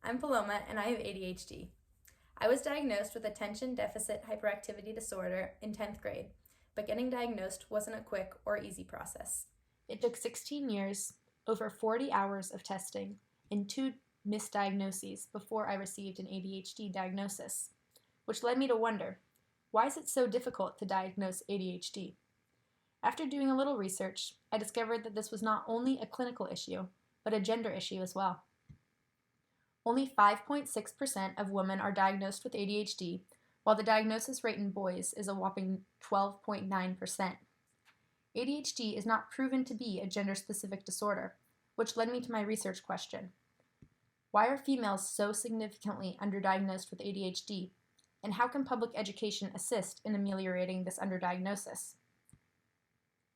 I'm Paloma and I have ADHD. I was diagnosed with attention deficit hyperactivity disorder in 10th grade, but getting diagnosed wasn't a quick or easy process. It took 16 years, over 40 hours of testing, and 2 misdiagnoses before I received an ADHD diagnosis, which led me to wonder, why is it so difficult to diagnose ADHD? After doing a little research, I discovered that this was not only a clinical issue, but a gender issue as well. Only 5.6% of women are diagnosed with ADHD, while the diagnosis rate in boys is a whopping 12.9%. ADHD is not proven to be a gender-specific disorder, which led me to my research question. Why are females so significantly underdiagnosed with ADHD, and how can public education assist in ameliorating this underdiagnosis?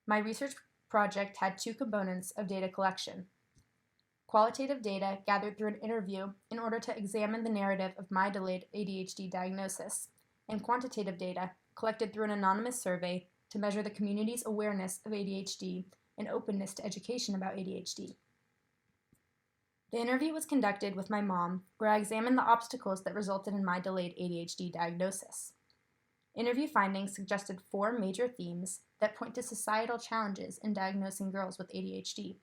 My research project had 2 components of data collection. Qualitative data gathered through an interview in order to examine the narrative of my delayed ADHD diagnosis, and quantitative data collected through an anonymous survey to measure the community's awareness of ADHD and openness to education about ADHD. The interview was conducted with my mom, where I examined the obstacles that resulted in my delayed ADHD diagnosis. Interview findings suggested 4 major themes that point to societal challenges in diagnosing girls with ADHD.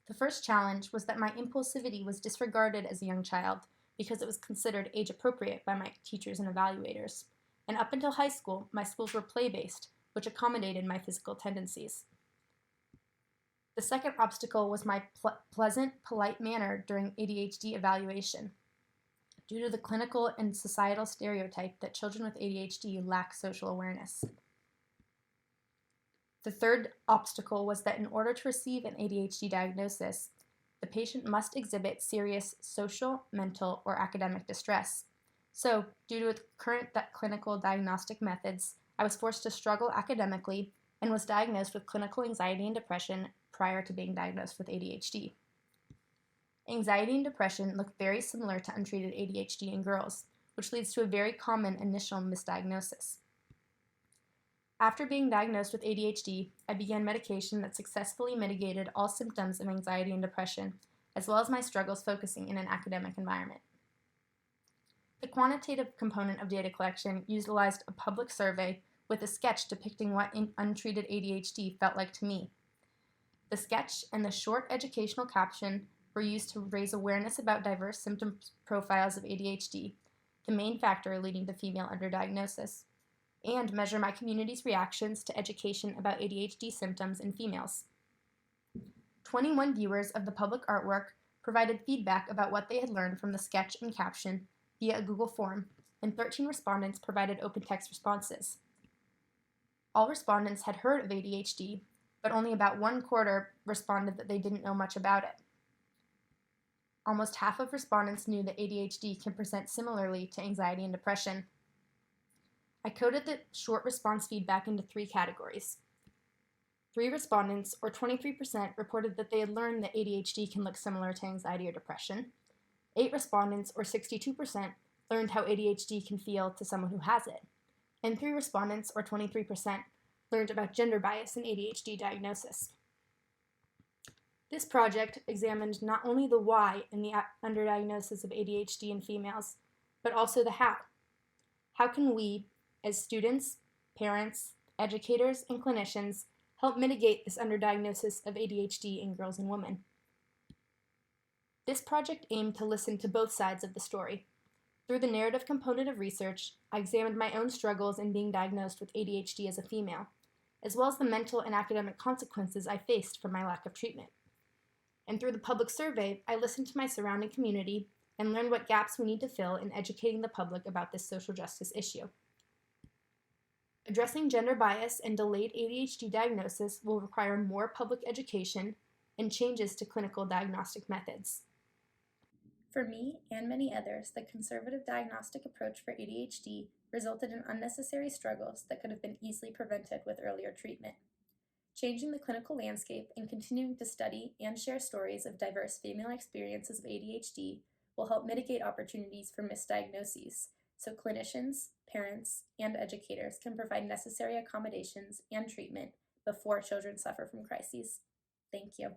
The first challenge was that my impulsivity was disregarded as a young child because it was considered age-appropriate by my teachers and evaluators, and up until high school, my schools were play-based, which accommodated my physical tendencies. The second obstacle was my pleasant, polite manner during ADHD evaluation, due to the clinical and societal stereotype that children with ADHD lack social awareness. The third obstacle was that in order to receive an ADHD diagnosis, the patient must exhibit serious social, mental, or academic distress. So, due to current clinical diagnostic methods, I was forced to struggle academically and was diagnosed with clinical anxiety and depression prior to being diagnosed with ADHD. Anxiety and depression look very similar to untreated ADHD in girls, which leads to a very common initial misdiagnosis. After being diagnosed with ADHD, I began medication that successfully mitigated all symptoms of anxiety and depression, as well as my struggles focusing in an academic environment. The quantitative component of data collection utilized a public survey with a sketch depicting what untreated ADHD felt like to me. The sketch and the short educational caption were used to raise awareness about diverse symptom profiles of ADHD, the main factor leading to female underdiagnosis, and measure my community's reactions to education about ADHD symptoms in females. 21 viewers of the public artwork provided feedback about what they had learned from the sketch and caption via a Google form, and 13 respondents provided open text responses. All respondents had heard of ADHD, but only about 1/4 responded that they didn't know much about it. Almost half of respondents knew that ADHD can present similarly to anxiety and depression. I coded the short response feedback into 3 categories. 3 respondents, or 23%, reported that they had learned that ADHD can look similar to anxiety or depression. 8 respondents, or 62%, learned how ADHD can feel to someone who has it. And 3 respondents, or 23%, learned about gender bias in ADHD diagnosis. This project examined not only the why in the underdiagnosis of ADHD in females, but also the how. How can we, as students, parents, educators, and clinicians, help mitigate this underdiagnosis of ADHD in girls and women? This project aimed to listen to both sides of the story. Through the narrative component of research, I examined my own struggles in being diagnosed with ADHD as a female, as well as the mental and academic consequences I faced from my lack of treatment. And through the public survey, I listened to my surrounding community and learned what gaps we need to fill in educating the public about this social justice issue. Addressing gender bias and delayed ADHD diagnosis will require more public education and changes to clinical diagnostic methods. For me and many others, the conservative diagnostic approach for ADHD resulted in unnecessary struggles that could have been easily prevented with earlier treatment. Changing the clinical landscape and continuing to study and share stories of diverse female experiences of ADHD will help mitigate opportunities for misdiagnoses, so clinicians, parents, and educators can provide necessary accommodations and treatment before children suffer from crises. Thank you.